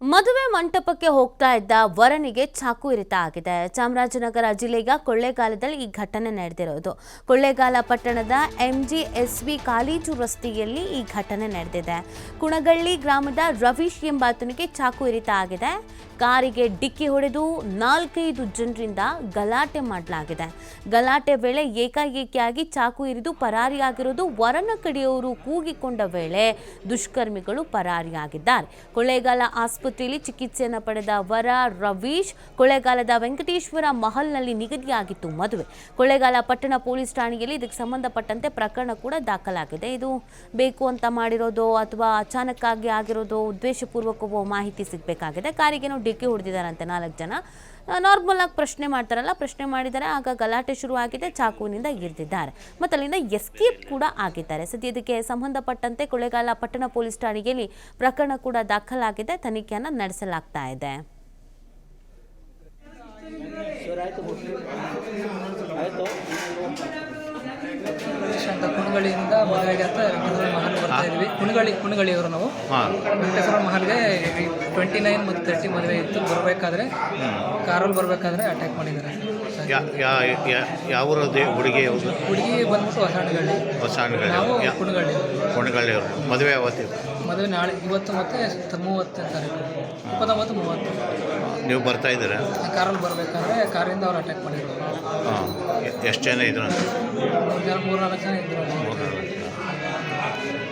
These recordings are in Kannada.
ಮದುವೆ ಮಂಟಪಕ್ಕೆ ಹೋಗ್ತಾ ಇದ್ದ ವರನಿಗೆ ಚಾಕು ಇರಿತ ಆಗಿದೆ. ಚಾಮರಾಜನಗರ ಜಿಲ್ಲೆಯ ಕೊಳ್ಳೇಗಾಲದಲ್ಲಿ ಈ ಘಟನೆ ನಡೆದಿರೋದು. ಕೊಳ್ಳೇಗಾಲ ಪಟ್ಟಣದ MGSV ಕಾಲೇಜು ರಸ್ತೆಯಲ್ಲಿ ಈ ಘಟನೆ ನಡೆದಿದೆ. ಕುಣಗಳ್ಳಿ ಗ್ರಾಮದ ರವೀಶ್ ಎಂಬಾತನಿಗೆ ಚಾಕು ಇರಿತ ಆಗಿದೆ. ಕಾರಿಗೆ ಡಿಕ್ಕಿ ಹೊಡೆದು 4-5 ಜನರಿಂದ ಗಲಾಟೆ ಮಾಡಲಾಗಿದೆ. ಗಲಾಟೆ ವೇಳೆ ಏಕಾಏಕಿಯಾಗಿ ಚಾಕು ಇರಿದು ಪರಾರಿಯಾಗಿರೋದು. ವರನ ಕಡೆಯವರು ಕೂಗಿಕೊಂಡ ವೇಳೆ ದುಷ್ಕರ್ಮಿಗಳು ಪರಾರಿಯಾಗಿದ್ದಾರೆ. ಕೊಳ್ಳೇಗಾಲ ಆಸ್ಪತ್ರೆಯಲ್ಲಿ ಚಿಕಿತ್ಸೆಯನ್ನು ಪಡೆದ ವರ ರವೀಶ್ ಕೊಳ್ಳೇಗಾಲದ ವೆಂಕಟೇಶ್ವರ ಮಹಲ್ನಲ್ಲಿ ನಿಗದಿಯಾಗಿತ್ತು ಮದುವೆ. ಕೊಳ್ಳೇಗಾಲ ಪಟ್ಟಣ ಪೊಲೀಸ್ ಠಾಣೆಯಲ್ಲಿ ಇದಕ್ಕೆ ಸಂಬಂಧಪಟ್ಟಂತೆ ಪ್ರಕರಣ ಕೂಡ ದಾಖಲಾಗಿದೆ. ಇದು ಬೇಕು ಅಂತ ಮಾಡಿರೋದು ಅಥವಾ ಅಚಾನಕ್ಕಾಗಿ ಆಗಿರೋದು, ಉದ್ದೇಶಪೂರ್ವಕವೋ ಮಾಹಿತಿ ಸಿಗಬೇಕಾಗಿದೆ. ಕಾರಿಗೇನೋ ಡಿಕ್ಕಿ ಹೊಡೆದಿದ್ದಾರಂತೆ 4 ಜನ. ನಾರ್ಮಲ್ ಆಗಿ ಪ್ರಶ್ನೆ ಮಾಡ್ತಾರಲ್ಲ, ಪ್ರಶ್ನೆ ಮಾಡಿದ್ದಾರೆ. ಆಗ ಗಲಾಟೆ ಶುರುವಾಗಿದೆ. ಚಾಕುವಿನಿಂದ ಇರಿದಿದ್ದಾರೆ ಮತ್ತು ಅಲ್ಲಿಂದ ಎಸ್ಕೇಪ್ ಕೂಡ ಆಗಿದ್ದಾರೆ. ಸದ್ಯ ಇದಕ್ಕೆ ಸಂಬಂಧಪಟ್ಟಂತೆ ಕೊಳ್ಳೇಗಾಲ ಪಟ್ಟಣ ಪೊಲೀಸ್ ಠಾಣೆಯಲ್ಲಿ ಪ್ರಕರಣ ಕೂಡ ದಾಖಲಾಗಿದೆ. ತನಿಖೆಯನ್ನು ನಡೆಸಲಾಗ್ತಾ ಇದೆ. ಅಂತ ಕುಣಗಳ್ಳಿಯಿಂದ ಮದುವೆಗೆ ಅಂತ ವೆಂಕಟೇಶ್ವರ ಮಹಲ್ ಬರ್ತಾ ಇದ್ವಿ. ಕುಣಗಳ್ಳಿಯವರು ನಾವು ವೆಂಕಟೇಶ್ವರ ಮಹಲ್ಗೆ 29 ಮತ್ತು 30 ಮದುವೆ ಇತ್ತು. ಬರಬೇಕಾದ್ರೆ ಕಾರಲ್ಲಿ ಬರಬೇಕಾದ್ರೆ ಅಟ್ಯಾಕ್ ಮಾಡಿದ್ದಾರೆ. ಯಾವ ಹುಡುಗಿ ಬಂದ್ಬಿಟ್ಟು ಹೊಸಹಣ್ಣಗಳ್ಳಿ, ನಾವು ಕುಣಗಳ್ಳಿಯವರು. ಮದುವೆ ಯಾವತ್ತು? ಮದುವೆ ನಾಳೆ, ಇವತ್ತು ಮತ್ತು 30 ತಾರೀಕು, 29, 30. ನೀವು ಬರ್ತಾ ಇದ್ದೀರಾ? ಕಾರಲ್ಲಿ ಬರಬೇಕಾದ್ರೆ ಕಾರಿಂದ ಅವ್ರು ಅಟ್ಯಾಕ್ ಮಾಡಿದ್ರು. ಎಷ್ಟು ಜನ ಇದ್ರು? 3-4 ಜನ ಇದ್ರು.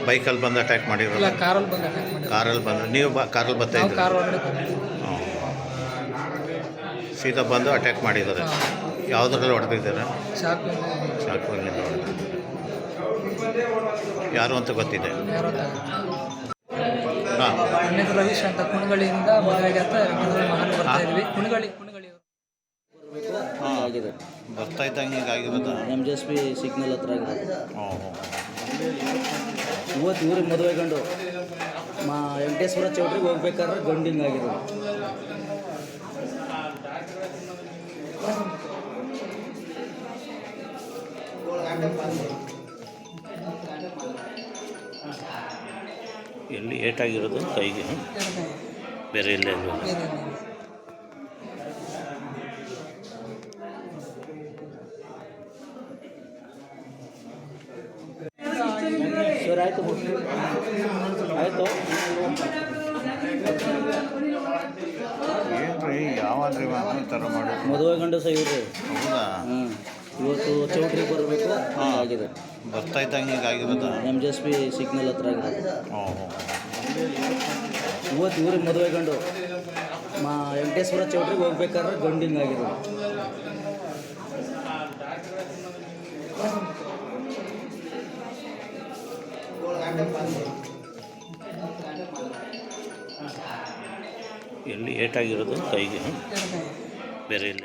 ಬೈಕಲ್ಲಿ ಬಂದು ಅಟ್ಯಾಕ್ ಮಾಡಿದ್ರು? ಇಲ್ಲ, ಕಾರಲ್ಲಿ ಬಂದು ಅಟ್ಯಾಕ್ ಮಾಡಿದ್ರು. ಕಾರಲ್ಲಿ ಬಂದು ನೀವು ಕಾರಲ್ಲಿ ಬರ್ತಾ ಇದ್ದೀರಾ? ಕಾರ್ ಒಳಗಡೆ ಬಂದಿದ್ದೀವಿ. ಸೀದಾ ಬಂದು ಅಟ್ಯಾಕ್ ಮಾಡಿದ್ದಾರೆ. ಯಾವುದ್ರಲ್ಲಿ ಹೊಡೆದಿದ್ದಾರೆ? ಚಾಕುವಿನಿಂದ ಹೊಡೆದಿದ್ದಾರೆ. ಯಾರು ಅಂತ ಗೊತ್ತಿದೆ? ಯಾರು ಅಂತ ರವೀಶ್ ಅಂತ ಕುಣಗಳ್ಳಿಯಿಂದ ಮದುವೆಗೆ ಅಂತ ವೆಂಕಟೇಶ್ವರ ಮಹಲ್ ಬರ್ತಾ ಇದ್ವಿ. ಕುಣಗಳ್ಳಿಯವರು ಆಗಿದೆ. ಬರ್ತಾ ಇದ್ದಂಗೆ ಹೀಗಾಗಿರೋದು MGSV ಸಿಗ್ನಲ್ ಹತ್ರ ಆಗಿದೆ. ಇವತ್ತು ಇವ್ರಿಗೆ ಮದುವೆ ಗಂಡು ವೆಂಕಟೇಶ್ವರ ಚೌಟ್ರಿಗೆ ಹೋಗ್ಬೇಕಾದ್ರೆ ಗಂಡಿಂಗ್ ಆಗಿರೋದು. ಎಲ್ಲಿ ಏಟಾಗಿರೋದು? ಕೈಗೆ? ಬೇರೆ ಇಲ್ಲ? ಸರ್ ಆಯಿತು ಆಯಿತು. ಏನ್ರಿ ಯಾವಾಗ್ರಿ ಥರ ಮಾಡಿ ಮದುವೆ ಗಂಡು ಸಹ ಇವ್ರಿ. ಹೌದಾ? ಇವತ್ತು ಚೌಟ್ರಿಗೆ ಬರಬೇಕು ಆಗಿದೆ. ಬರ್ತಾ ಇದ್ದಂಗೆ ಹೀಗಾಗಿರೋದು MGSV ಸಿಗ್ನಲ್ ಹತ್ರ ಆಗಿದೆ. ಇವತ್ತು ಇವ್ರಿಗೆ ಮದುವೆ ಗಂಡು ವೆಂಕಟೇಶ್ವರ ಚೌಟ್ರಿಗೆ ಹೋಗ್ಬೇಕಾದ್ರೆ ಗಂಡಿಂಗ್ ಆಗಿರೋದು. ಎಲ್ಲಿ ಏಟಾಗಿರೋದು? ಕೈಗೆ? ಬೇರೆ ಇಲ್ಲ?